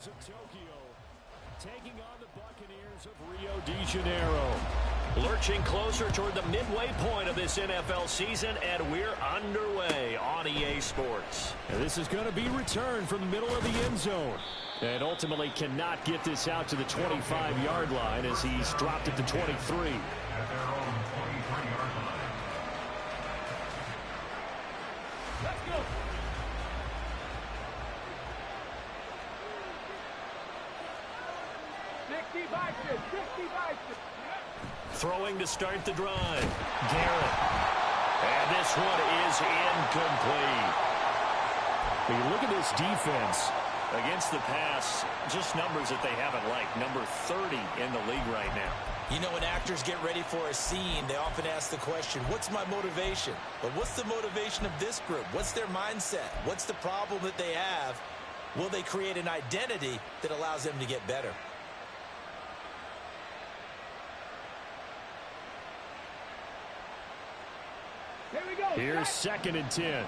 Tokyo, taking on the Buccaneers of Rio de Janeiro. Lurching closer toward the midway point of this NFL season, and we're underway on EA Sports. And this is going to be returned from the middle of the end zone. And ultimately cannot get this out to the 25-yard line as he's dropped it to 23. Throwing to start the drive. Garrett. And this one is incomplete. When you look at this defense against the pass, just numbers that they haven't liked. Number 30 in the league right now. You know, when actors get ready for a scene, they often ask the question, what's my motivation? But what's the motivation of this group? What's their mindset? What's the problem that they have? Will they create an identity that allows them to get better? Here's 2nd and 10.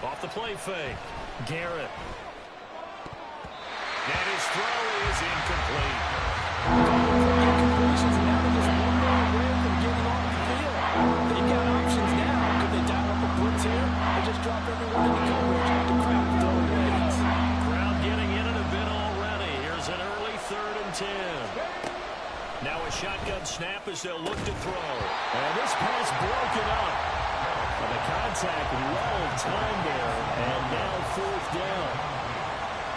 Off the play fake. Garrett. And his throw is incomplete. Incompletions, and now they're just one more away from getting off the field. They've got options now. Could they dial up a blitz here or just drop everyone into coverage? The crowd throwing legs. Crowd getting in it a bit already. Here's an early 3rd and 10. Now a shotgun snap as they'll look to throw. And this pass broken up. And the contact well timed there. And now 4th down.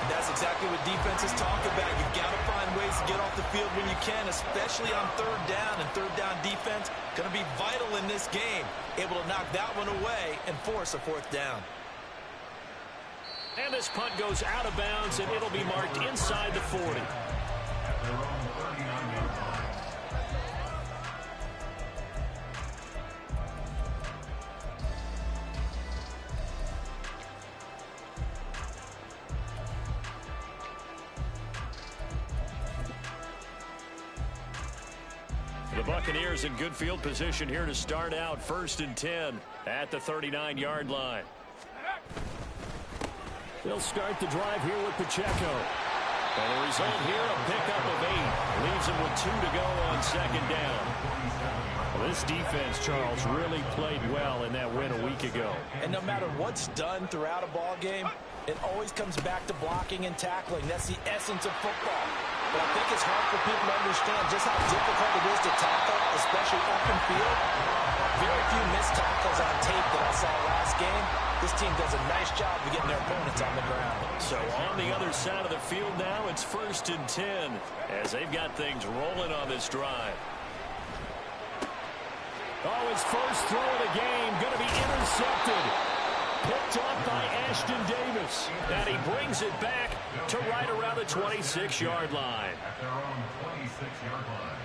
And that's exactly what defenses talk about. You've got to find ways to get off the field when you can, especially on 3rd down. And 3rd down defense going to be vital in this game. Able to knock that one away and force a 4th down. And this punt goes out of bounds, and it'll be marked inside the 40. The Buccaneers in good field position here to start out. 1st and 10 at the 39-yard line. They'll start the drive here with Pacheco. And the result here, a pickup of 8. Leaves them with 2 to go on 2nd down. Well, this defense, Charles, really played well in that win a week ago. And no matter what's done throughout a ball game, it always comes back to blocking and tackling. That's the essence of football. But I think it's hard for people to understand just how difficult it is to tackle, especially open field. Very few missed tackles on tape that I saw last game. This team does a nice job of getting their opponents on the ground. So on the other side of the field now, it's 1st and 10 as they've got things rolling on this drive. Oh, his first throw of the game going to be intercepted. Picked up by Ashton Davis. And he brings it back to right around the 26-yard line. At their own 26-yard line.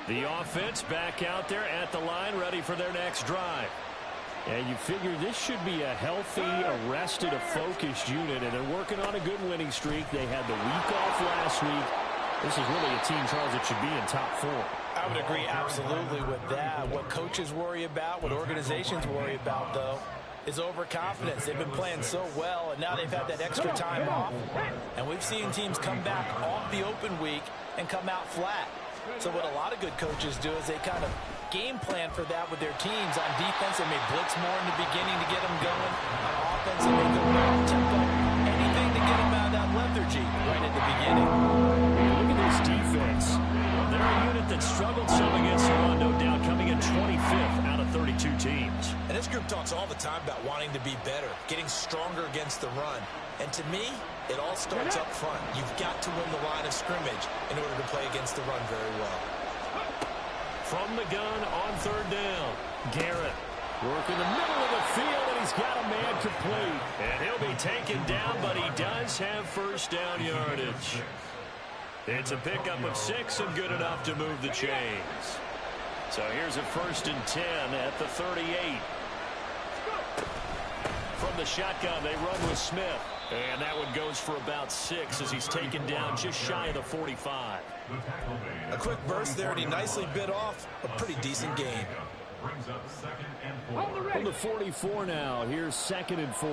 The offense back out there at the line, ready for their next drive. And you figure this should be a healthy, arrested, a focused unit, and they're working on a good winning streak. They had the week off last week. This is really a team, Charles, that should be in top 4. I would agree absolutely with that. What coaches worry about, what organizations worry about, though, is overconfidence. They've been playing so well, and now they've had that extra time off. And we've seen teams come back off the open week and come out flat. So what a lot of good coaches do is they kind of game plan for that with their teams. On defense, they may blitz more in the beginning to get them going. On offense, they may go right tempo. Anything to get them out of that lethargy right at the beginning. Look at this defense. They're a unit that struggled some against the run, no doubt, coming in 25th out of 32 teams. And this group talks all the time about wanting to be better, getting stronger against the run. And to me, it all starts up front. You've got to win the line of scrimmage in order to play against the run very well. From the gun on 3rd down, Garrett. Working the middle of the field, and he's got a man complete. And he'll be taken down, but he does have 1st down yardage. It's a pickup of 6 and good enough to move the chains. So here's a 1st and 10 at the 38. From the shotgun, they run with Smith. And that one goes for about 6 as he's taken down just shy of the 45. A quick burst there, and he nicely bit off a pretty decent game. brings up 2nd and 4. From the 44 now, here's 2nd and 4.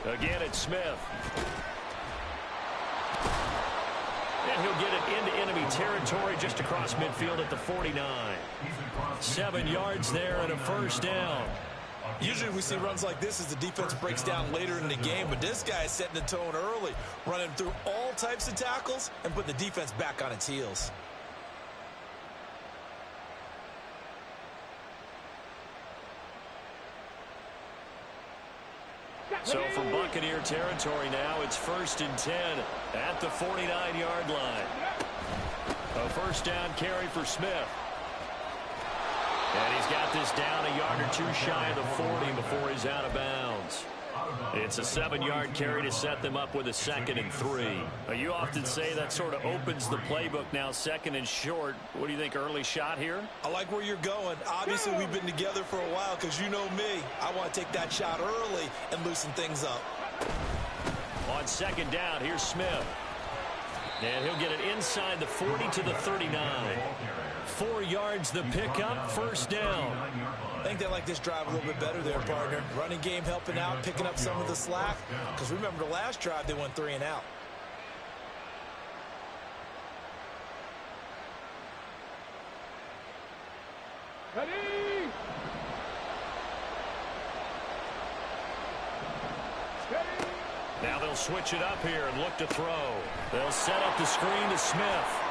Again, it's Smith. And he'll get it into enemy territory just across midfield at the 49. 7 yards there and a first down. Usually we see runs like this as the defense breaks down later in the game, but this guy is setting the tone early, running through all types of tackles and put the defense back on its heels. So from Buccaneer territory now, it's 1st and 10 at the 49-yard line. A first down carry for Smith. And he's got this down a yard or 2 shy of the 40 before he's out of bounds. It's a 7-yard carry to set them up with a 2nd and 3. You often say that sort of opens the playbook now, 2nd and short. What do you think, early shot here? I like where you're going. Obviously, we've been together for a while because you know me. I want to take that shot early and loosen things up. On 2nd down, here's Smith. And he'll get it inside the 40 to the 39. 4 yards the pickup, first down. I think they like this drive a little bit better there, partner. Running game helping out, picking up some of the slack. Because remember the last drive, they went 3 and out. Ready? Steady. Now they'll switch it up here and look to throw. They'll set up the screen to Smith.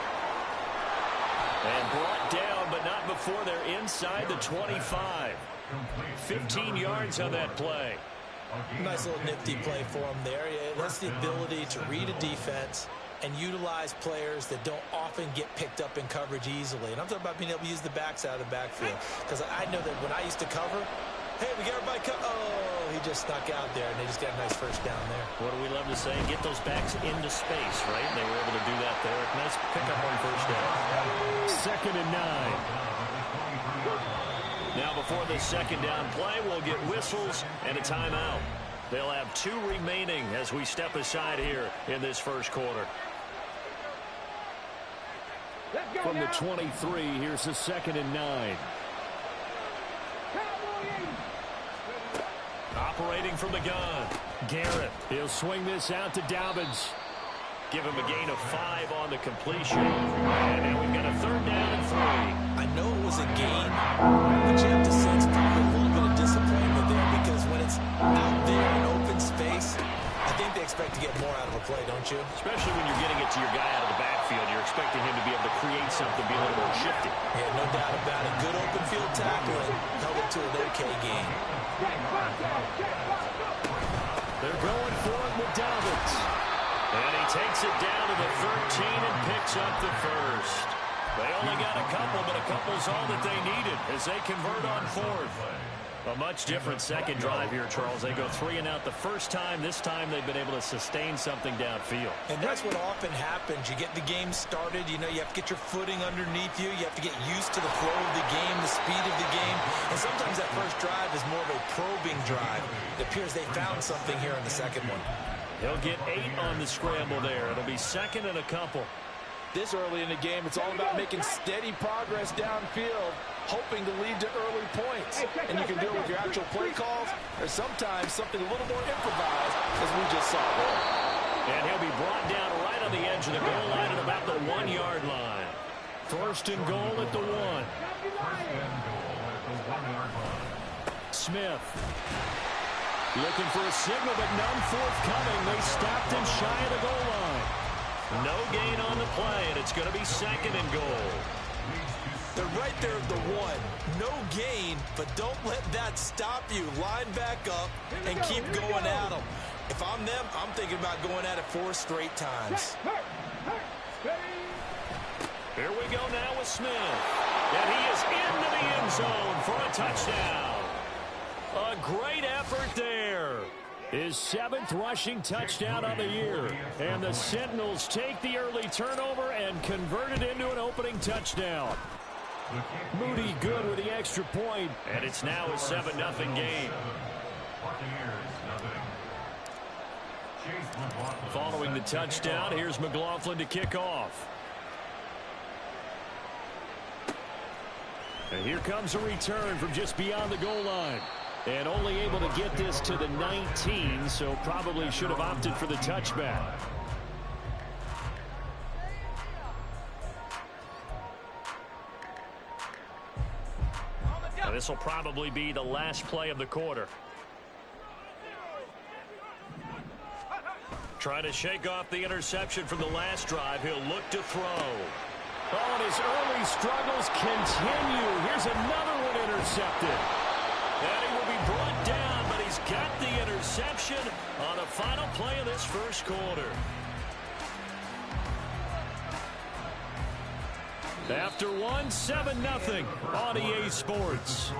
And brought down, but not before they're inside the 25. 15 yards on that play. Nice little nifty play for him there. That's the ability to read a defense and utilize players that don't often get picked up in coverage easily. And I'm talking about being able to use the backs out of the backfield. Because I know that when I used to cover, hey, we got everybody oh, he just snuck out there, and they just got a nice first down there. What do we love to say? Get those backs into space, right? And they were able to do that there. Nice pickup on first down. 2nd and 9. Now before the 2nd down play, we'll get whistles and a timeout. They'll have 2 remaining as we step aside here in this first quarter. From the 23, here's the 2nd and 9. Operating from the gun, Garrett. He'll swing this out to Dobbins. Give him a gain of 5 on the completion. And now we've got a 3rd down and 3. I know it was a gain, but you have to sense probably a little bit of disappointment there because when it's out there in open space, I think they expect to get more out of a play, don't you? Especially when you're getting it to your guy out of the backfield. You're expecting him to be able to create something, be a little more shifty. Yeah, no doubt about it. Good open field tackling held it to an okay game. They're going for it with Dobbins. And he takes it down to the 13 and picks up the first. They only got a couple, but a couple's all that they needed as they convert on 4th. A much different second drive here, Charles. They go 3 and out the first time. This time they've been able to sustain something downfield. And that's what often happens. You get the game started. You know, you have to get your footing underneath you. You have to get used to the flow of the game, the speed of the game. And sometimes that first drive is more of a probing drive. It appears they found something here in the second one. He'll get 8 on the scramble there. It'll be 2nd and a couple. This early in the game, it's all about making steady progress downfield, hoping to lead to early points. And you can do it with your actual play calls or sometimes something a little more improvised, as we just saw there. And he'll be brought down right on the edge of the goal line at about the 1-yard line. 1st and goal at the 1. Smith. Looking for a signal, but none forthcoming. They stopped him shy of the goal line. No gain on the play, and it's going to be 2nd and goal. They're right there at the 1. No gain, but don't let that stop you. Line back up and keep going at them. If I'm them, I'm thinking about going at it 4 straight times. Here we go now with Smith. And he is into the end zone for a touchdown. A great effort there. His 7th rushing touchdown on the year. And the Sentinels take the early turnover and convert it into an opening touchdown. Moody good with the extra point. And it's now a 7-0 game. Following the touchdown, here's McLaughlin to kick off. And here comes a return from just beyond the goal line. And only able to get this to the 19, so probably should have opted for the touchback. Now this will probably be the last play of the quarter. Trying to shake off the interception from the last drive. He'll look to throw. Oh, and his early struggles continue. Here's another one intercepted. And he will be brought down, but he's got the interception on the final play of this first quarter. After one, 7-0 on EA Sports.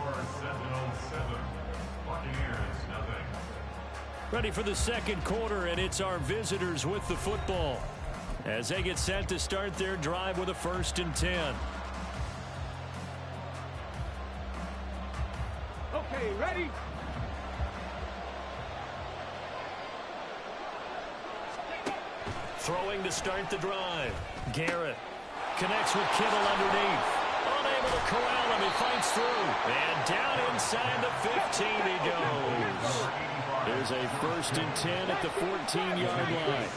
Ready for the second quarter, and it's our visitors with the football as they get set to start their drive with a 1st and 10. Okay, ready? Throwing to start the drive. Garrett connects with Kittle underneath. Unable to corral him. He fights through. And down inside the 15 he goes. There's a 1st and 10 at the 14-yard line.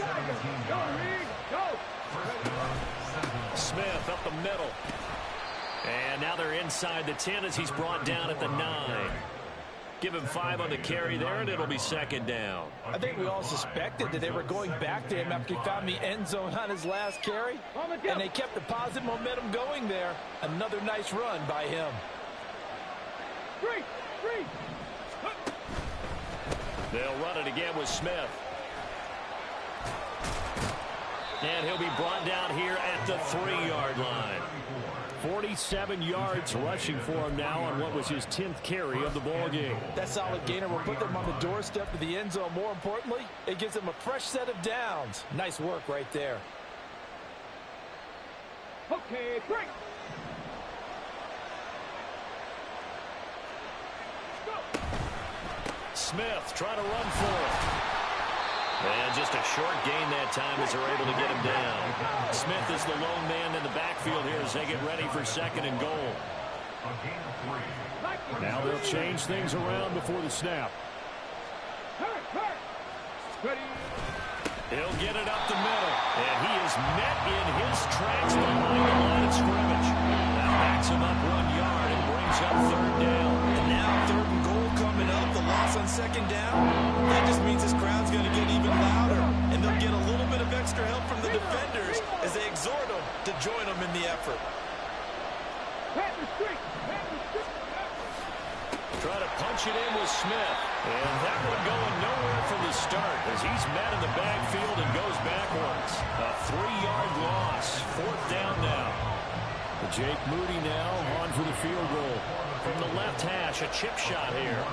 Smith up the middle. And now they're inside the 10 as he's brought down at the 9. Give him 5 on the carry there, and it'll be 2nd down. I think we all suspected that they were going back to him after he found the end zone on his last carry, and they kept the positive momentum going there. Another nice run by him. Three. They'll run it again with Smith. And he'll be brought down here at the 3-yard line. 47 yards rushing for him now on what was his 10th carry of the ball game. That solid gainer will put them on the doorstep of the end zone. More importantly, it gives them a fresh set of downs. Nice work right there. Okay, break. Smith trying to run for it. And just a short gain that time as they're able to get him down. Smith is the lone man in the backfield here as they get ready for 2nd and goal. Now they'll change things around before the snap. Ready. He'll get it up the middle. And he is met in his tracks behind the line of scrimmage. That backs him up 1 yard and brings up 3rd down. And now 3rd and goal coming up. The loss on 2nd down. That just means this crowd's going to get even louder. And they'll get a little bit of extra help from the defenders as they exhort them to join them in the effort. Try to punch it in with Smith. And that one going nowhere from the start as he's met in the backfield and goes backwards. A 3-yard loss. 4th down now. Jake Moody now on for the field goal. From the left hash, a chip shot here.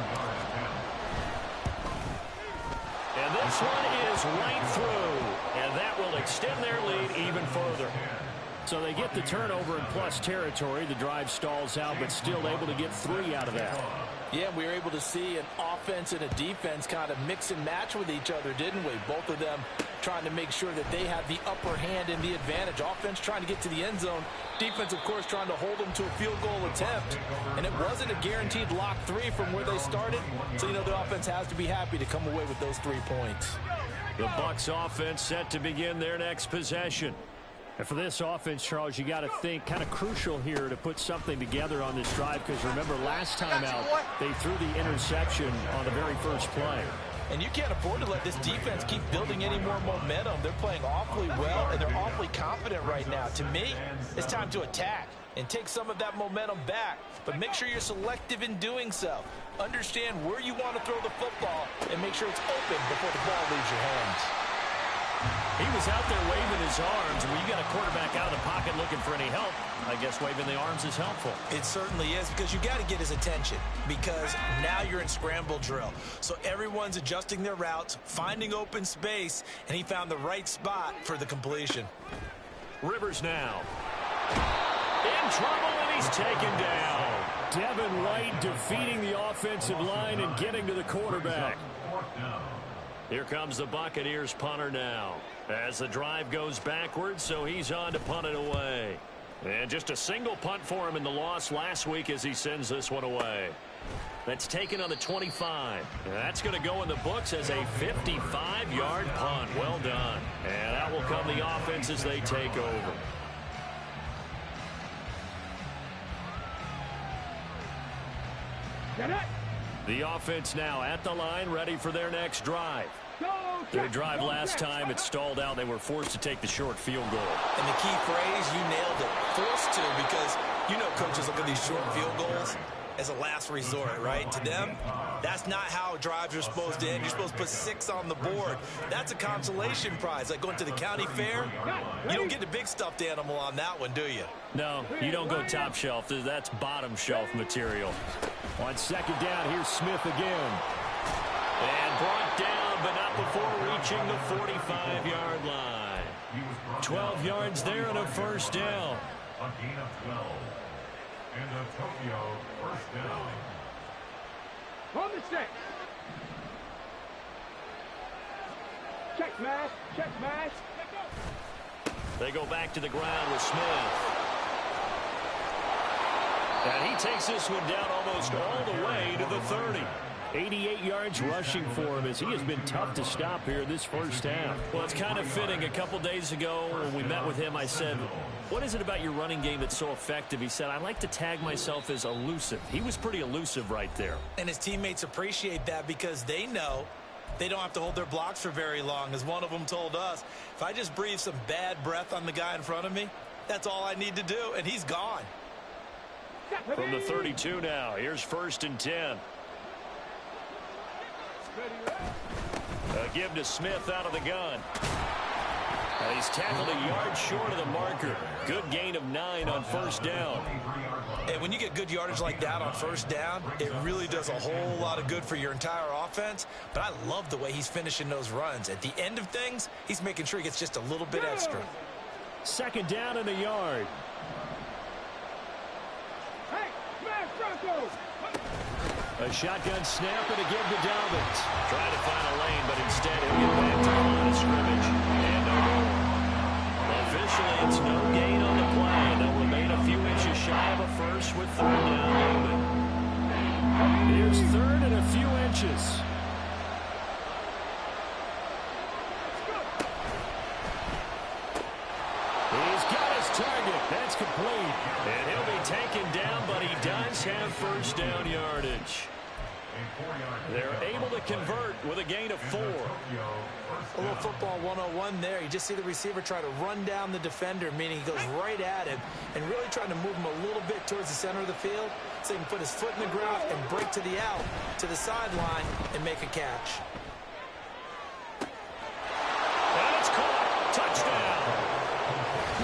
And this one is right through. And that will extend their lead even further. So they get the turnover in plus territory. The drive stalls out, but still able to get 3 out of that. Yeah, we were able to see an offense and a defense kind of mix and match with each other, didn't we? Both of them trying to make sure that they have the upper hand and the advantage. Offense trying to get to the end zone. Defense, of course, trying to hold them to a field goal attempt. And it wasn't a guaranteed lock 3 from where they started. So, you know, the offense has to be happy to come away with those 3 points. The Bucs offense set to begin their next possession. And for this offense, Charles, you got to think kind of crucial here to put something together on this drive because remember last time out they threw the interception on the very first play. And you can't afford to let this defense keep building any more momentum. They're playing awfully well, and they're awfully confident right now. To me, it's time to attack and take some of that momentum back. But make sure you're selective in doing so. Understand where you want to throw the football and make sure it's open before the ball leaves your hands. He was out there waving his arms, and when you got a quarterback out of the pocket looking for any help, I guess waving the arms is helpful. It certainly is because you got to get his attention because now you're in scramble drill. So everyone's adjusting their routes, finding open space, and he found the right spot for the completion. Rivers now. In trouble, and he's taken down. Devin White defeating the offensive line and getting to the quarterback. Here comes the Buccaneers punter now as the drive goes backwards, so he's on to punt it away. And just a single punt for him in the loss last week as he sends this one away. That's taken on the 25. And that's going to go in the books as a 55-yard punt. Well done. And that will come the offense as they take over. Get it. The offense now at the line, ready for their next drive. Go, Their Jack. drive Go, last Jack. time, it stalled out. They were forced to take the short field goal. And the key phrase, you nailed it. Forced to, because you know coaches look at these short field goals as a last resort, right? To them, that's not how drives are supposed to end. You're supposed to put 6 on the board. That's a consolation prize. Like going to the county fair, you don't get the big stuffed animal on that one, do you? No, you don't go top shelf. That's bottom shelf material. On second down, here's Smith again. And brought down, but not before reaching the 45-yard line. 12 yards there and a first down. A gain of 12. And the Tokyo first down. On the 6. Check smash. Check smash. They go back to the ground with Smith. And he takes this one down almost all the way to the 30. 88 yards rushing for him as he has been tough to stop here this first half. Well, it's kind of fitting. A couple days ago when we met with him, I said, what is it about your running game that's so effective? He said, I like to tag myself as elusive. He was pretty elusive right there. And his teammates appreciate that because they know they don't have to hold their blocks for very long. As one of them told us, if I just breathe some bad breath on the guy in front of me, that's all I need to do, and he's gone. From the 32 now, here's 1st and 10. A give to Smith out of the gun. And he's tackled a yard short of the marker. Good gain of 9 on first down. And when you get good yardage like that on first down, it really does a whole lot of good for your entire offense. But I love the way he's finishing those runs. At the end of things, he's making sure he gets just a little bit extra. Second down and a yard. Hey, smash Bronco. A shotgun snap and a give to Dalvin. Trying to find a lane, but instead he'll get back to the line of scrimmage. And no more. Officially, it's no gain on the play. And they'll remain a few inches shy of a first with 3rd down movement. Here's 3rd and a few inches. He's got his target. That's complete. And he'll be taken down, but he does have first down yardage. They're able to convert with a gain of 4. A little football 101 there. You just see the receiver try to run down the defender, meaning he goes right at him and really trying to move him a little bit towards the center of the field so he can put his foot in the ground and break to the out, to the sideline, and make a catch. And it's caught. Touchdown.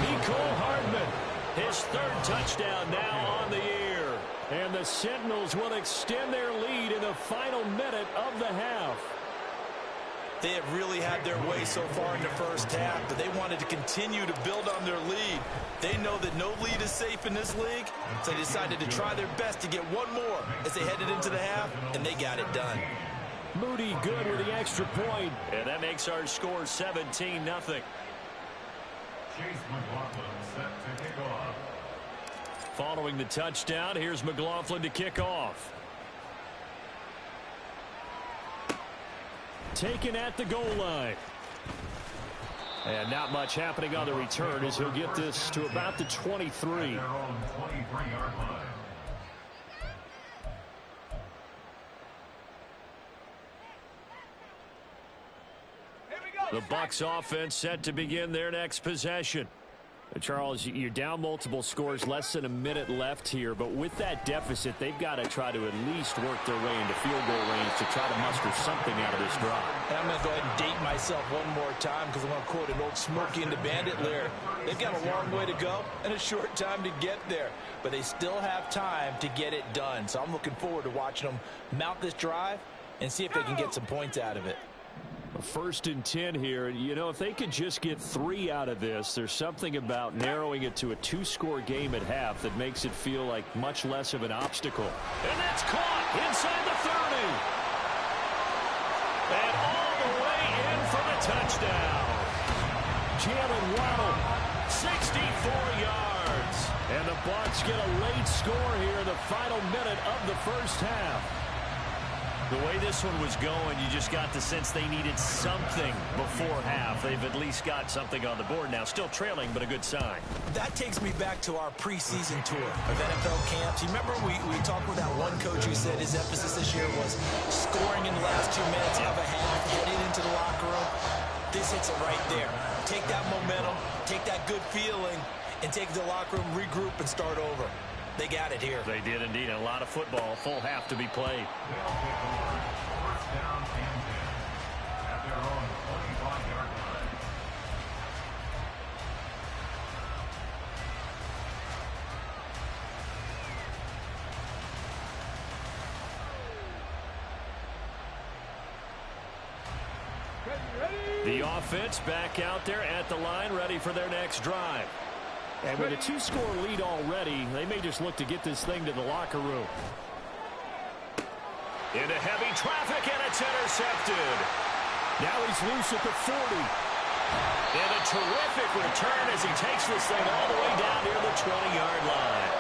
Nicole Hardman. His 3rd touchdown now on the year. And the Sentinels will extend their lead in the final minute of the half. They have really had their way so far in the first half, but they wanted to continue to build on their lead. They know that no lead is safe in this league, so they decided to try their best to get one more as they headed into the half, and they got it done. Moody good with the extra point. And that makes our score 17-0. Chase McLaughlin set to kick off. Following the touchdown, here's McLaughlin to kick off. Taken at the goal line. And not much happening on the return as he'll get this to about the 23. Their own 23-yard line. The Bucs offense set to begin their next possession. Charles, you're down multiple scores, less than a minute left here, but with that deficit, they've got to try to at least work their way into field goal range to try to muster something out of this drive. And I'm going to go ahead and date myself one more time because I'm going to quote an old Smokey and the Bandit lyric. They've got a long way to go and a short time to get there, but they still have time to get it done. So I'm looking forward to watching them mount this drive and see if they can get some points out of it. 1st and 10 here. You know, if they could just get 3 out of this, there's something about narrowing it to a 2-score game at half that makes it feel like much less of an obstacle. And that's caught inside the 30. And all the way in for the touchdown. Jalen Waddle 64 yards. And the Bucs get a late score here in the final minute of the first half. The way this one was going, you just got the sense they needed something before half. They've at least got something on the board now. Still trailing, but a good sign. That takes me back to our preseason tour of NFL camps. You remember we talked with that one coach who said his emphasis this year was scoring in the last 2 minutes of a half, heading into the locker room. This hits it right there. Take that momentum, take that good feeling, and take it to the locker room, regroup, and start over. They got it here. They did indeed. A lot of football. Full half to be played. First down and 10 at their own 25-yard line. The offense back out there at the line, ready for their next drive. And with a 2-score lead already, they may just look to get this thing to the locker room. Into heavy traffic, and it's intercepted. Now he's loose at the 40. And a terrific return as he takes this thing all the way down near the 20-yard line.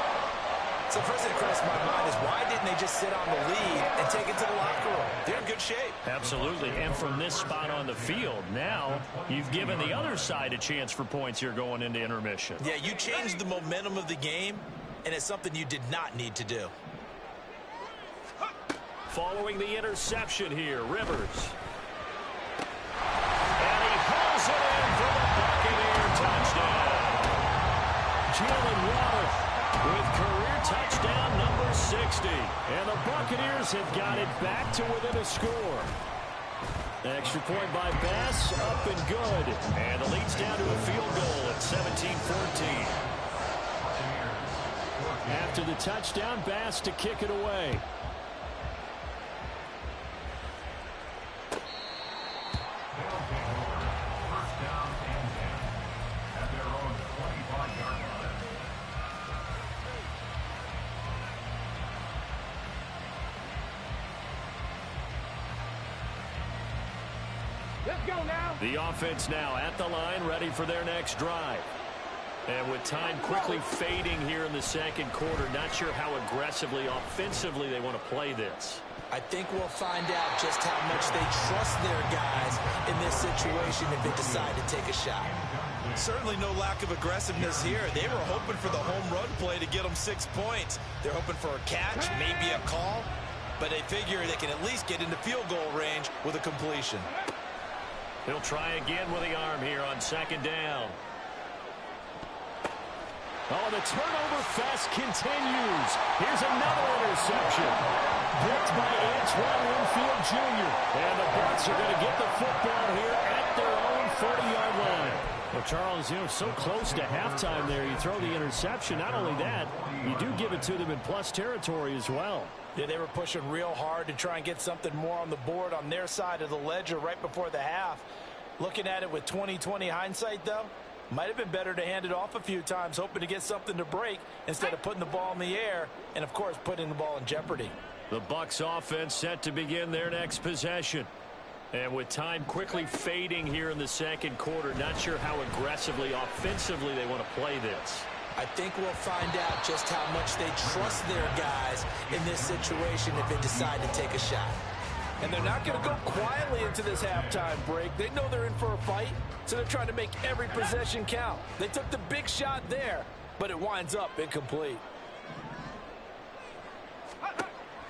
So first thing that crossed my mind is why didn't they just sit on the lead and take it to the locker room? They're in good shape. Absolutely. And from this spot on the field, now you've given the other side a chance for points here going into intermission. Yeah, you changed the momentum of the game, and it's something you did not need to do. Following the interception here, Rivers. And he pulls it in for the Buccaneer touchdown. Jalen Waddle with career touchdown number 60. And the Buccaneers have got it back to within a score. Extra point by Bass, up and good. And the lead's down to a field goal at 17-14. After the touchdown, Bass to kick it away. First down and 10 at their own 25-yard line. Let's go now. The offense now at the line, ready for their next drive. And with time quickly fading here in the second quarter, not sure how aggressively, offensively they want to play this. I think we'll find out just how much they trust their guys in this situation if they decide to take a shot. Certainly no lack of aggressiveness here. They were hoping for the home run play to get them 6 points. They're hoping for a catch, maybe a call, but they figure they can at least get into field goal range with a completion. He'll try again with the arm here on second down. Oh, the turnover fest continues. Here's another interception. Picked by Antoine Winfield Jr. And the Bucs are going to get the football here at their own 40-yard line. Well, Charles, you know, so close to halftime there. You throw the interception. Not only that, you do give it to them in plus territory as well. Yeah, they were pushing real hard to try and get something more on the board on their side of the ledger right before the half. Looking at it with 20/20 hindsight, though, might have been better to hand it off a few times, hoping to get something to break instead of putting the ball in the air and, of course, putting the ball in jeopardy. The Bucs offense set to begin their next possession. And with time quickly fading here in the second quarter, not sure how aggressively, offensively they want to play this. I think we'll find out just how much they trust their guys in this situation if they decide to take a shot. And they're not going to go quietly into this halftime break. They know they're in for a fight, so they're trying to make every possession count. They took the big shot there, but it winds up incomplete.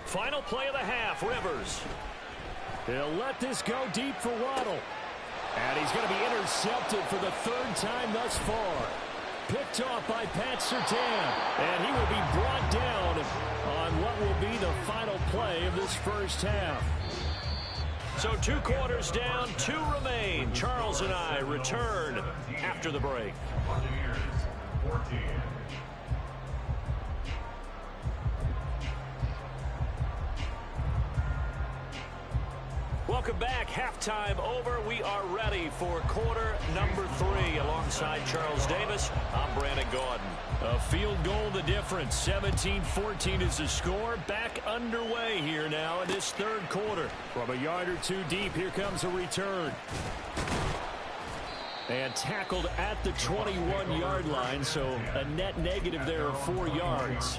Final play of the half, Rivers. He'll let this go deep for Waddle. And he's going to be intercepted for the third time thus far. Picked off by Pat Surtain. And he will be brought down on what will be the final play of this first half. So 2 quarters down, 2 remain. Charles and I return after the break. Buccaneers 14. Welcome back. Halftime over. We are ready for quarter number 3. Alongside Charles Davis, I'm Brandon Gaudin. A field goal the difference. 17-14 is the score. Back underway here now in this third quarter. From a yard or two deep, here comes a return. And tackled at the 21-yard line, so a net negative there of 4 yards.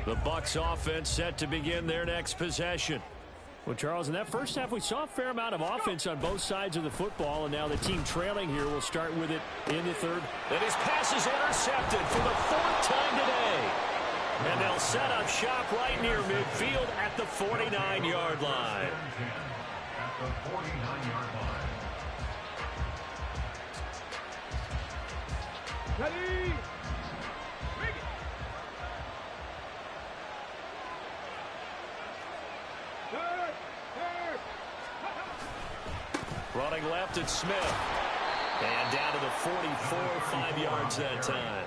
The Bucs offense set to begin their next possession. Well, Charles, in that first half, we saw a fair amount of offense on both sides of the football, and now the team trailing here will start with it in the third. And his pass is intercepted for the 4th time today. And they'll set up shop right near midfield at the 49-yard line. At the 49-yard line. Ready? Bring it. Third. Running left, it's Smith. And down to the 44, 5 yards that time.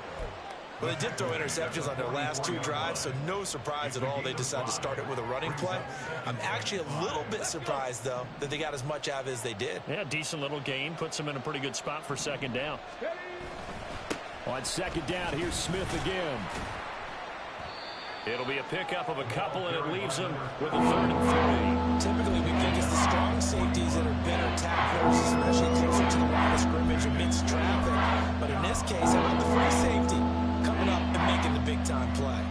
Well, they did throw interceptions on their last 2 drives, so no surprise at all they decided to start it with a running play. I'm actually a little bit surprised, though, that they got as much out of it as they did. Yeah, decent little gain. Puts them in a pretty good spot for second down. On second down, here's Smith again. It'll be a pickup of a couple, and it leaves them with a 3rd and 3. Typically, we think it's the strong safeties that are better tacklers, especially closer to the line of scrimmage amidst traffic. But in this case, how about the free safety coming up and making the big-time play?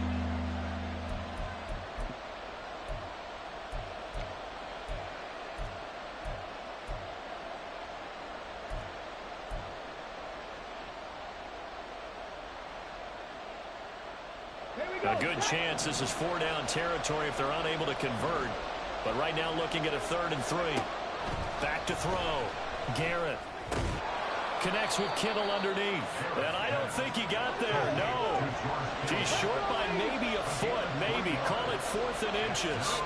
A good chance this is 4-down territory if they're unable to convert. But right now looking at a 3rd and 3. Back to throw. Garrett connects with Kittle underneath. And I don't think he got there. No. He's short by maybe a foot. Maybe. Call it 4th and inches.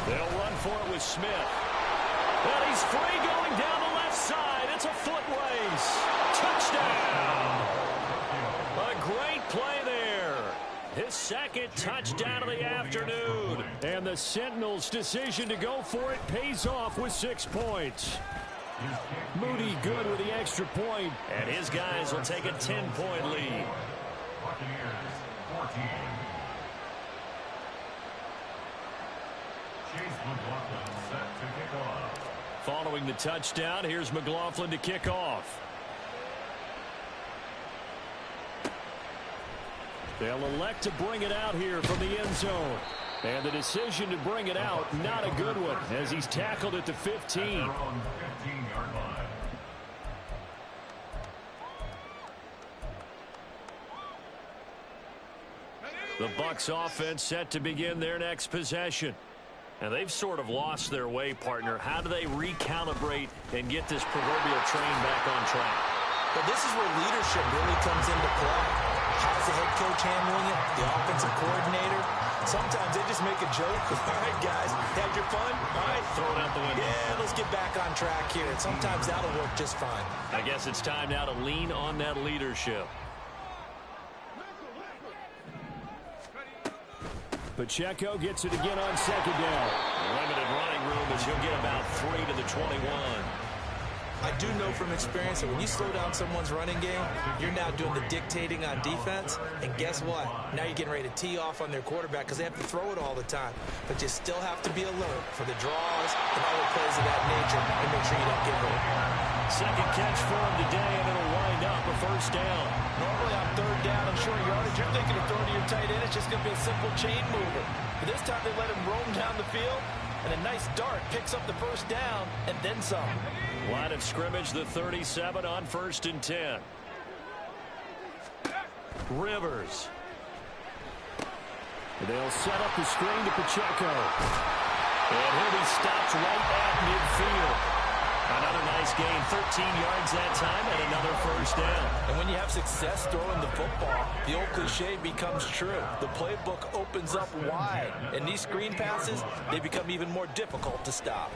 They'll run for it with Smith. And he's free going down the left side. It's a foot race. Touchdown. A great play there. His 2nd touchdown of the afternoon. And the Sentinels' decision to go for it pays off with 6 points. Moody good with the extra point. And his guys will take a 10-point lead. Buccaneers 14. Chase McLaughlin set to kick off. Following the touchdown, here's McLaughlin to kick off. They'll elect to bring it out here from the end zone. And the decision to bring it out, not a good one, as he's tackled at the 15. Their own 15-yard line. The Bucs offense set to begin their next possession. And they've sort of lost their way, partner. How do they recalibrate and get this proverbial train back on track? But this is where leadership really comes into play. How's the head coach handling it? The offensive coordinator? Sometimes they just make a joke. All right, guys, had your fun? All right, Throw it out the window. yeah, let's get back on track here. And sometimes that'll work just fine. I guess it's time now to lean on that leadership. Pacheco gets it again on second down. Limited running room as he'll get about 3 to the 21. I do know from experience that when you slow down someone's running game, you're now doing the dictating on defense. And guess what? Now you're getting ready to tee off on their quarterback because they have to throw it all the time. But you still have to be alert for the draws and other plays of that nature and make sure you don't get hurt. 2nd catch for him today, and it'll wind up a 1st down. Normally on 3rd down and short yardage, you're thinking of throwing to your tight end. It's just going to be a simple chain mover. But this time they let him roam down the field, and a nice dart picks up the 1st down and then some. Line of scrimmage, the 37 on 1st and 10. Rivers. They'll set up the screen to Pacheco. And he'll be stopped right at midfield. Another nice gain, 13 yards that time, and another 1st down. And when you have success throwing the football, the old cliche becomes true. The playbook opens up wide, and these screen passes, they become even more difficult to stop.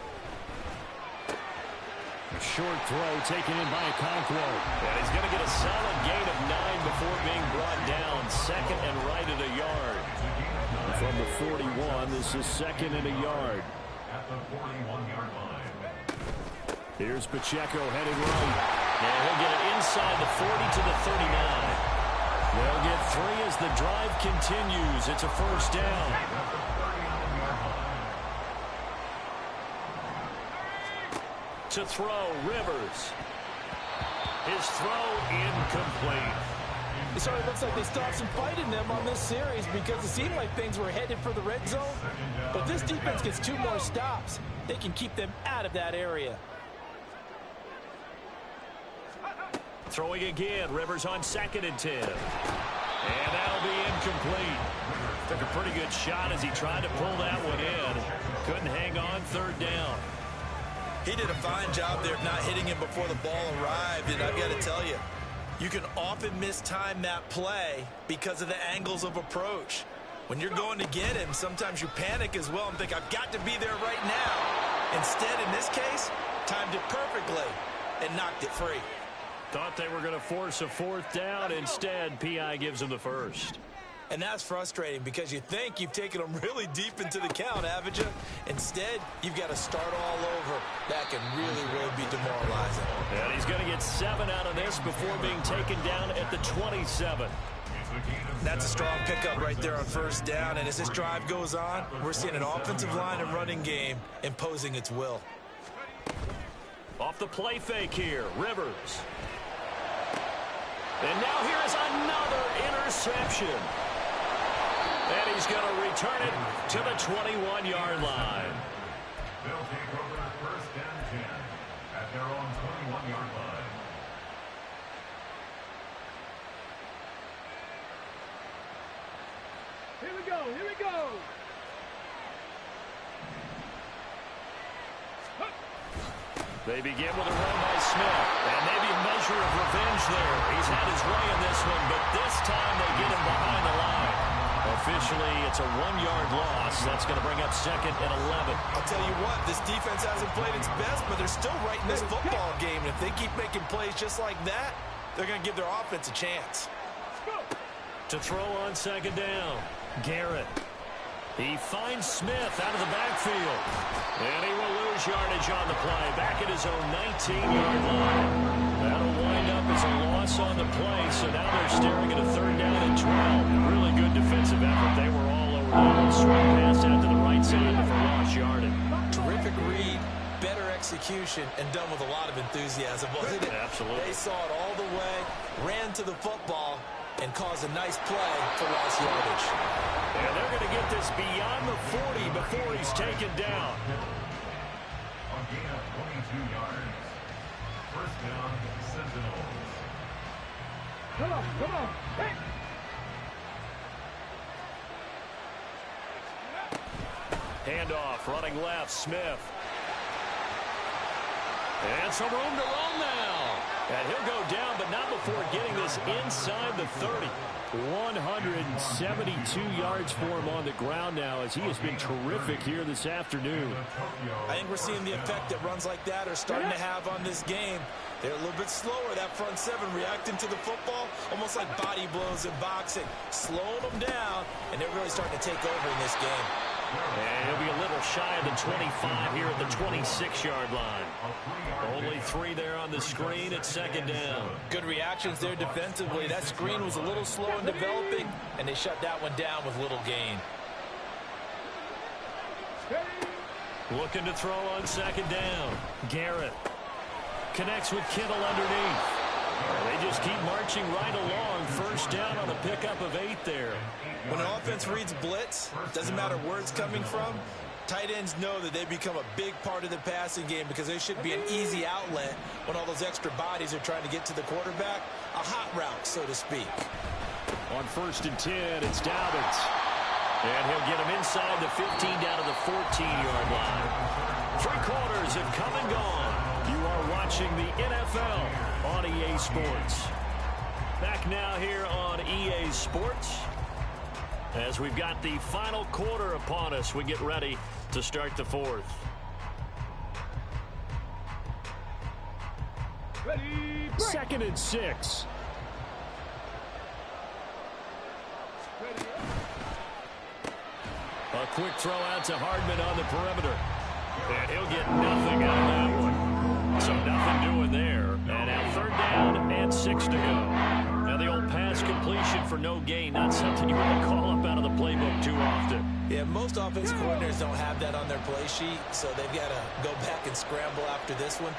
Short throw taken in by Okonkwo. And he's going to get a solid gain of 9 before being brought down. 2nd and right at a yard. From the 41, this is 2nd and a yard. At the 41-yard line. Here's Pacheco headed right. And he'll get it inside the 40 to the 39. They'll get 3 as the drive continues. It's a 1st down. At the 39-yard line. to throw, Rivers. His throw incomplete. It sort of looks like they stopped some fight in them on this series because it seemed like things were headed for the red zone. But this defense gets 2 more stops. They can keep them out of that area. Throwing again, Rivers on 2nd and 10. And that'll be incomplete. Took a pretty good shot as he tried to pull that one in. Couldn't hang on 3rd down. He did a fine job there of not hitting him before the ball arrived, and I've got to tell you, you can often mistime that play because of the angles of approach. When you're going to get him, sometimes you panic as well and think, I've got to be there right now. Instead, in this case, timed it perfectly and knocked it free. Thought they were going to force a 4th down. Instead, P.I. gives him the first. And that's frustrating because you think you've taken them really deep into the count, haven't you? Instead, you've got to start all over. That can really be demoralizing. And he's going to get 7 out of this before being taken down at the 27. That's a strong pickup right there on 1st down. And as this drive goes on, we're seeing an offensive line and running game imposing its will. Off the play fake here, Rivers. And now here is another interception. And he's going to return it to the 21-yard line. They'll take over 1st and 10 at their own 21-yard line. Here we go. Here we go. They begin with a run by Smith. And maybe a measure of revenge there. He's had his way in this one, but this time they get him behind the line. Officially, it's a 1-yard loss. That's going to bring up 2nd and 11. I'll tell you what, this defense hasn't played its best, but they're still right in this football game. And if they keep making plays just like that, they're going to give their offense a chance. To throw on 2nd down, Garrett. He finds Smith out of the backfield. And he will lose yardage on the play. Back at his own 19-yard line. That'll wind up as a loss on the play. So now they're staring at a 3rd down and 12. Really good defensive effort. They were all over that one. Swing pass out to the right side for lost yardage. Terrific read, better execution, and done with a lot of enthusiasm, wasn't it? Absolutely. They saw it all the way, ran to the football, and caused a nice play for lost yardage. And they're going to get this beyond the 40 before he's taken down. On gain of 22 yards. 1st down, Sentinels. Come on. Hey. Handoff, running left, Smith. And some room to run now. And he'll go down, but not before getting this inside the 30. 172 yards for him on the ground now as he has been terrific here this afternoon. I think we're seeing the effect that runs like that are starting to have on this game. They're a little bit slower, that front 7 reacting to the football, almost like body blows in boxing, slowing them down, and they're really starting to take over in this game. And he'll be a little shy of the 25 here at the 26-yard line. Only 3 there on the screen at 2nd down. Good reactions there defensively. That screen was a little slow in developing, and they shut that one down with little gain. Looking to throw on 2nd down. Garrett connects with Kittle underneath. They just keep marching right along. 1st down on a pickup of 8 there. When an offense reads blitz, doesn't matter where it's coming from, tight ends know that they become a big part of the passing game because they should be an easy outlet when all those extra bodies are trying to get to the quarterback. A hot route, so to speak. On 1st and 10, it's Dobbins. And he'll get him inside the 15 down to the 14-yard line. 3 quarters have come and gone. You are watching the NFL on EA Sports. Back now here on EA Sports. As we've got the final quarter upon us, we get ready to start the 4th. Ready. 2nd and 6. A quick throw out to Hardman on the perimeter. And he'll get nothing out of that one. So nothing doing there. And now 3rd down and 6 to go. Now the old pass completion for no gain, not something you want to call up out of the playbook too often. Yeah, most offensive coordinators don't have that on their play sheet, so they've got to go back and scramble after this one.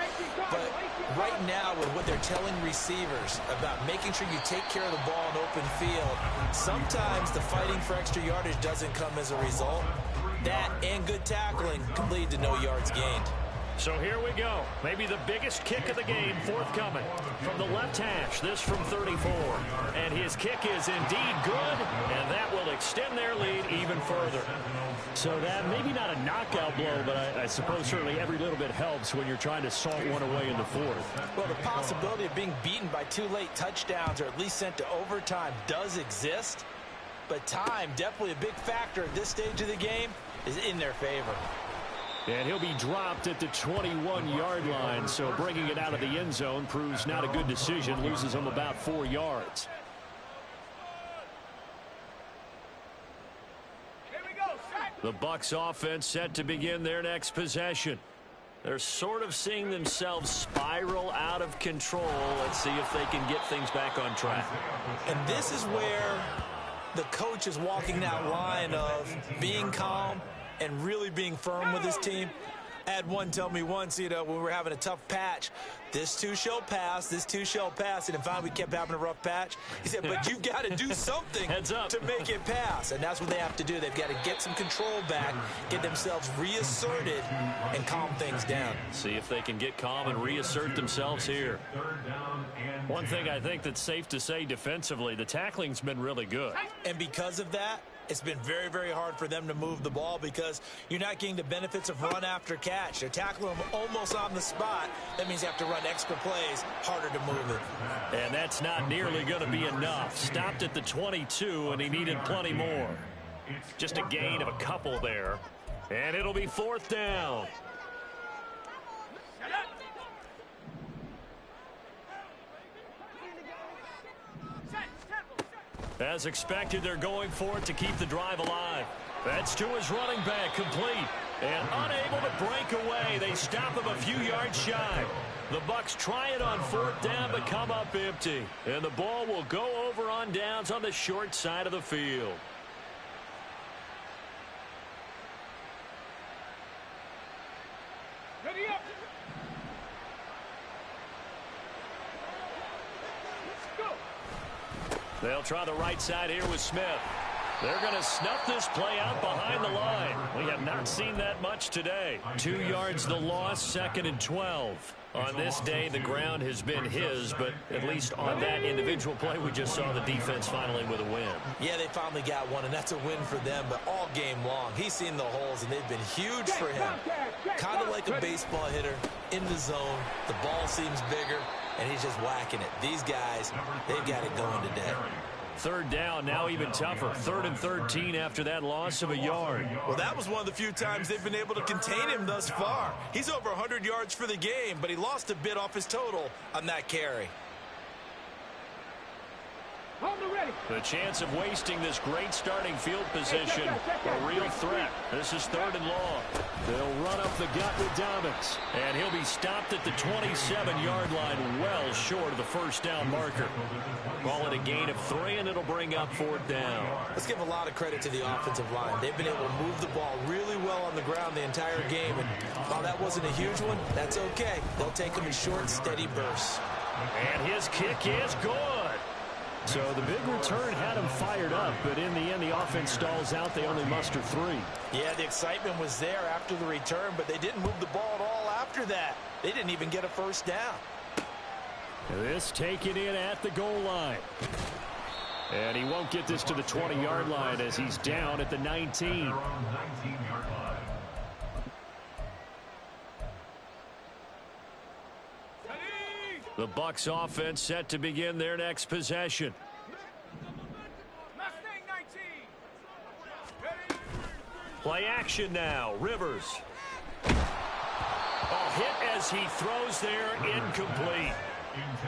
But right now, with what they're telling receivers about making sure you take care of the ball in open field, sometimes the fighting for extra yardage doesn't come as a result. That and good tackling can lead to no yards gained. So here we go. Maybe the biggest kick of the game forthcoming. From the left hash, this from 34. And his kick is indeed good, and that will extend their lead even further. So that maybe not a knockout blow, but I suppose certainly every little bit helps when you're trying to salt one away in the fourth. Well, the possibility of being beaten by 2 late touchdowns or at least sent to overtime does exist. But time, definitely a big factor at this stage of the game, is in their favor. And he'll be dropped at the 21-yard line, so bringing it out of the end zone proves not a good decision, loses him about 4 yards. The Bucs offense set to begin their next possession. They're sort of seeing themselves spiral out of control. Let's see if they can get things back on track. And this is where the coach is walking that line of being calm and really being firm with his team. I had one tell me once, when we were having a tough patch, this too shall pass, this too shall pass, and then finally we kept having a rough patch. He said, but you've got to do something to make it pass, and that's what they have to do. They've got to get some control back, get themselves reasserted, and calm things down. See if they can get calm and reassert themselves here. One thing I think that's safe to say defensively, the tackling's been really good. And because of that, it's been very, very hard for them to move the ball because you're not getting the benefits of run after catch. They're tackling them almost on the spot. That means you have to run extra plays, harder to move it. And that's not nearly going to be enough. Stopped at the 22, and he needed plenty more. Just a gain of a couple there. And it'll be 4th down. As expected, they're going for it to keep the drive alive. That's to his running back, complete. And unable to break away. They stop him a few yards shy. The Bucs try it on 4th down, but come up empty. And the ball will go over on downs on the short side of the field. Ready up. They'll try the right side here with Smith. They're going to snuff this play out behind the line. We have not seen that much today. 2 yards the loss, 2nd and 12. On this day, the ground has been his, but at least on that individual play, we just saw the defense finally with a win. Yeah, they finally got one, and that's a win for them, but all game long, he's seen the holes, and they've been huge for him. Kind of like a baseball hitter in the zone. The ball seems bigger, and he's just whacking it. These guys, they've got it going today. 3rd down, now even tougher. 3rd and 13 after that loss of a yard. Well, that was one of the few times they've been able to contain him thus far. He's over 100 yards for the game, but he lost a bit off his total on that carry. The chance of wasting this great starting field position, a real threat. This is 3rd and long. They'll run up the gut with Dobbins. And he'll be stopped at the 27-yard line, well short of the 1st down marker. Call it a gain of 3, and it'll bring up 4th down. Let's give a lot of credit to the offensive line. They've been able to move the ball really well on the ground the entire game. And while that wasn't a huge one, that's okay. They'll take them in short, steady bursts. And his kick is good. So the big return had him fired up, but in the end, the offense stalls out. They only muster 3. Yeah, the excitement was there after the return, but they didn't move the ball at all after that. They didn't even get a 1st down. This taken in at the goal line. And he won't get this to the 20-yard line as he's down at the 19. The Bucs offense set to begin their next possession. Play action now. Rivers. A hit as he throws there, incomplete.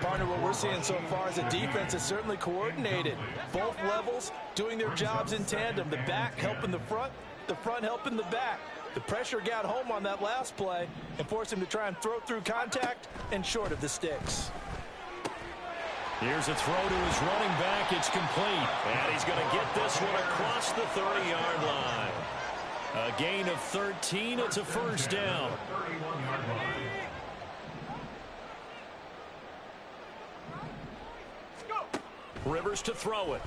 Partner, what we're seeing so far is the defense is certainly coordinated. Both levels doing their jobs in tandem. The back helping the front helping the back. The pressure got home on that last play and forced him to try and throw through contact and short of the sticks. Here's a throw to his running back. It's complete. And he's going to get this one across the 30-yard line. A gain of 13. It's a first down. Rivers to throw it.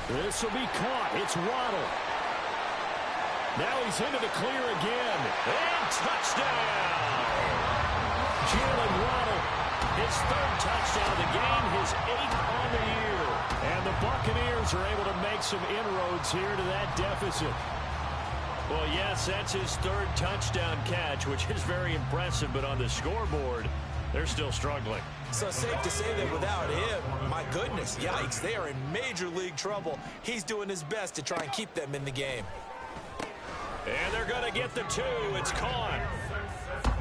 This will be caught. It's Waddle. Now he's into the clear again. And touchdown! Jalen Waddle, his third touchdown of the game, his 8th on the year. And the Buccaneers are able to make some inroads here to that deficit. Well, yes, that's his third touchdown catch, which is very impressive, but on the scoreboard, they're still struggling. So safe to say that without him, my goodness, yikes, they are in major league trouble. He's doing his best to try and keep them in the game. And they're going to get the 2. It's caught.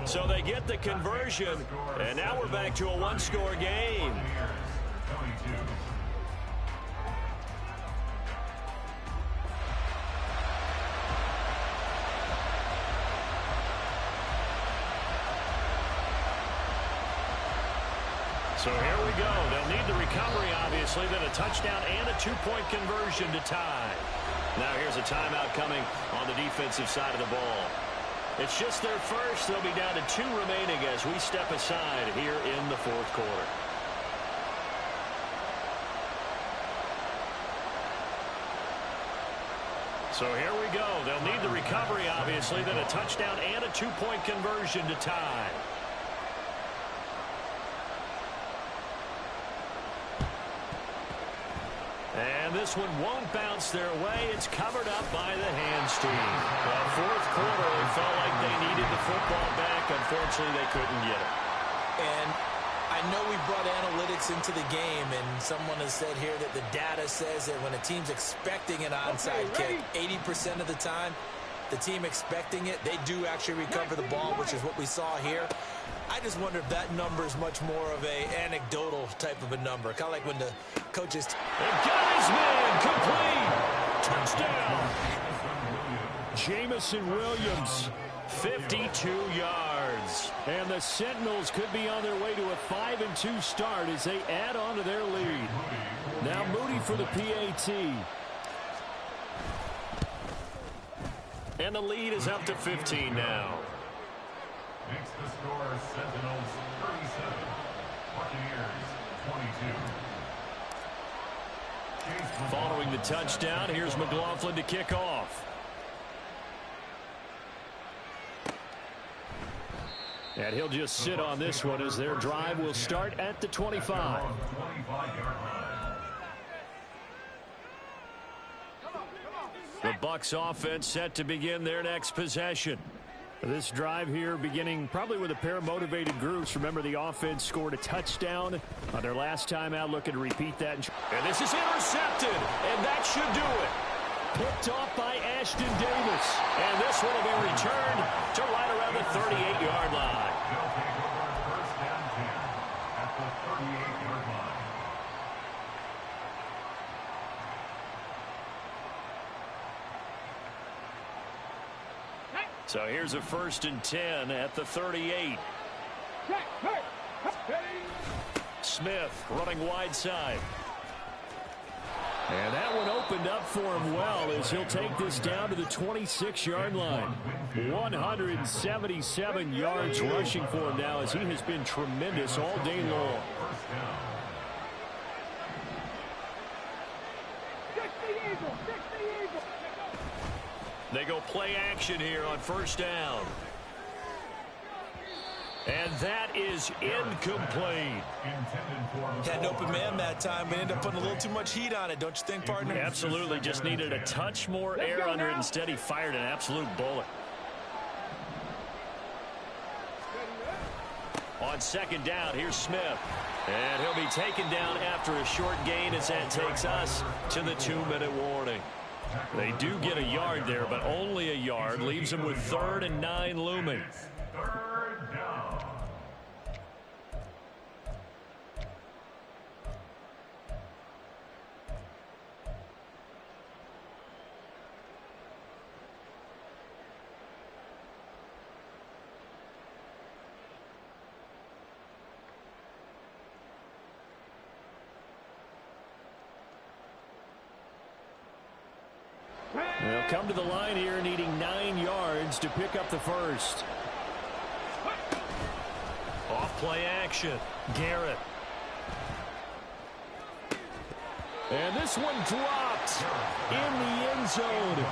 So they get the conversion, and now we're back to a one-score game. So here we go. They'll need the recovery, obviously, then a touchdown and a 2-point conversion to tie. Now here's a timeout coming on the defensive side of the ball. It's just their first. They'll be down to 2 remaining as we step aside here in the fourth quarter. So here we go. They'll need the recovery, obviously, then a touchdown and a 2-point conversion to tie. And this one won't bounce their way. It's covered up by the hamstring. Well, fourth quarter, they felt like they needed the football back. Unfortunately, they couldn't get it. And I know we brought analytics into the game, and someone has said here that the data says that when a team's expecting an onside kick, 80% of the time, the team expecting it, they do actually recover the ball, which is what we saw here. I just wonder if that number is much more of a anecdotal type of a number. Kind of like when the coaches... They've got his man complete. Touchdown. Jamison Williams, 52 yards. and the Sentinels could be on their way to a 5-2 start as they add on to their lead. Now Moody for the PAT. And the lead is up to 15 now. Makes the score Sentinels 37, Buccaneers 22. Following the touchdown, here's McLaughlin to kick off. And he'll just sit on this one as their drive will start at the 25. The Bucs offense set to begin their next possession. This drive here beginning probably with a pair of motivated groups. Remember, the offense scored a touchdown on their last time out. Looking to repeat that. And this is intercepted, and that should do it. Picked off by Ashton Davis. And this one will be returned to right around the 38-yard line. They'll take over first down 10 at the 38-yard line. So here's a 1st and 10 at the 38. Smith running wide side. And that one opened up for him well as he'll take this down to the 26-yard line. 177 yards rushing for him now as he has been tremendous all day long. They go play action here on first down. And that is incomplete. Had an open man that time, but ended up putting a little too much heat on it, don't you think, partner? Absolutely. Just needed a touch more air under it. Instead, he fired an absolute bullet. On second down, here's Smith. And he'll be taken down after a short gain as that takes us to the 2-minute warning. They do get a yard there, but only a yard. Leaves them with 3rd and 9 looming. Third down. They'll come to the line here needing 9 yards to pick up the first. Off play action. Garrett. And this one dropped in the end zone.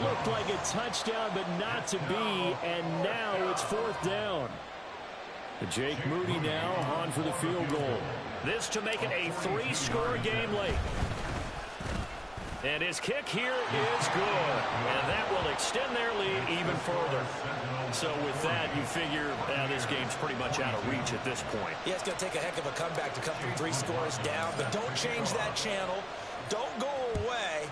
Looked like a touchdown, but not to be. And now it's 4th down. Jake Moody now on for the field goal. This to make it a 3-score game late. And his kick here is good. And that will extend their lead even further. So with that, you figure this game's pretty much out of reach at this point. Yeah, it's going to take a heck of a comeback to come from 3 scores down. But don't change that channel. Don't go away.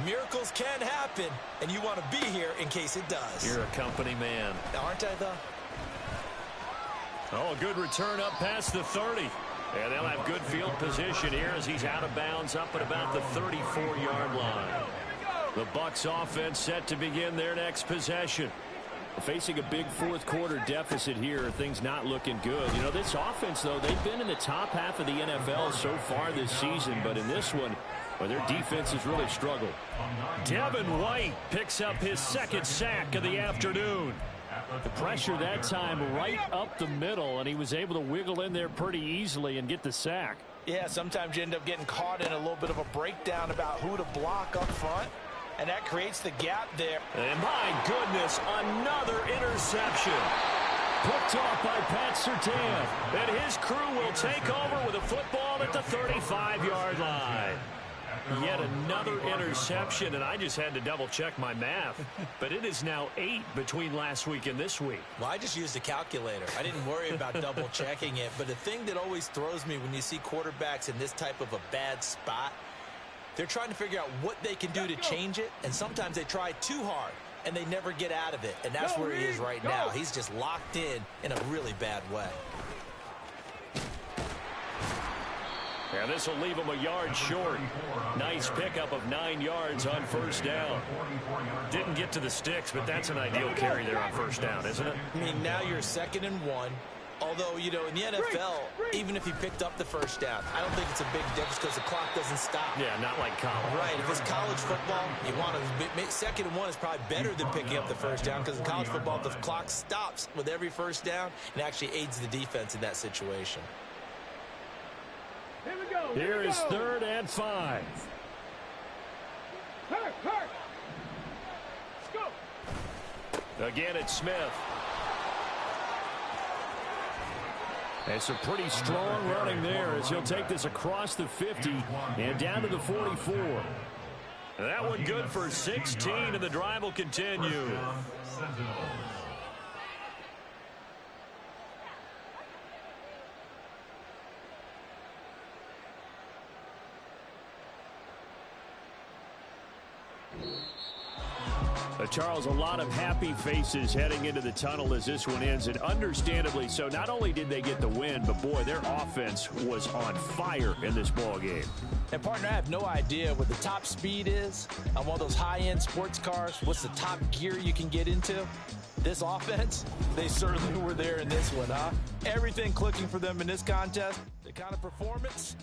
Miracles can happen. And you want to be here in case it does. You're a company man. Aren't I, though? Oh, a good return up past the 30. And they'll have good field position here as he's out of bounds up at about the 34-yard line. The Bucs offense set to begin their next possession. Facing a big 4th quarter deficit here, things not looking good. You know, this offense, though, they've been in the top half of the NFL so far this season, but in this one, well, their defense has really struggled. Devin White picks up his 2nd sack of the afternoon. The pressure that time right up the middle, and he was able to wiggle in there pretty easily and get the sack. Yeah, sometimes you end up getting caught in a little bit of a breakdown about who to block up front, and that creates the gap there. And my goodness, another interception. Picked off by Pat Surtain. And his crew will take over with a football at the 35-yard line. Yet another interception, and I just had to double-check my math. But it is now 8 between last week and this week. Well, I just used a calculator. I didn't worry about double-checking it. But the thing that always throws me when you see quarterbacks in this type of a bad spot, they're trying to figure out what they can do to change it, and sometimes they try too hard, and they never get out of it. And that's where he is right now. He's just locked in a really bad way. And this will leave him a yard short. Nice pickup of 9 yards on 1st down. Didn't get to the sticks, but that's an ideal carry there on 1st down, isn't it? I mean, now you're 2nd and 1. Although, you know, in the NFL, even if he picked up the 1st down, I don't think it's a big difference because the clock doesn't stop. Yeah, not like college. Right. If it's college football, you want to 2nd and 1 is probably better than picking up the 1st down because in college football, the clock stops with every 1st down and actually aids the defense in that situation. Here we go. Here is 3rd and 5. Hurt. Let's go. Again, it's Smith. And some pretty strong running there as he'll take this across the 50 and down to the 44. That one good for 16, and the drive will continue. Charles, a lot of happy faces heading into the tunnel as this one ends, and understandably so. Not only did they get the win, but boy, their offense was on fire in this ball game. And partner, I have no idea what the top speed is on one of those high-end sports cars. What's the top gear you can get into? This offense, they certainly were there in this one, huh? Everything clicking for them in this contest. The kind of performance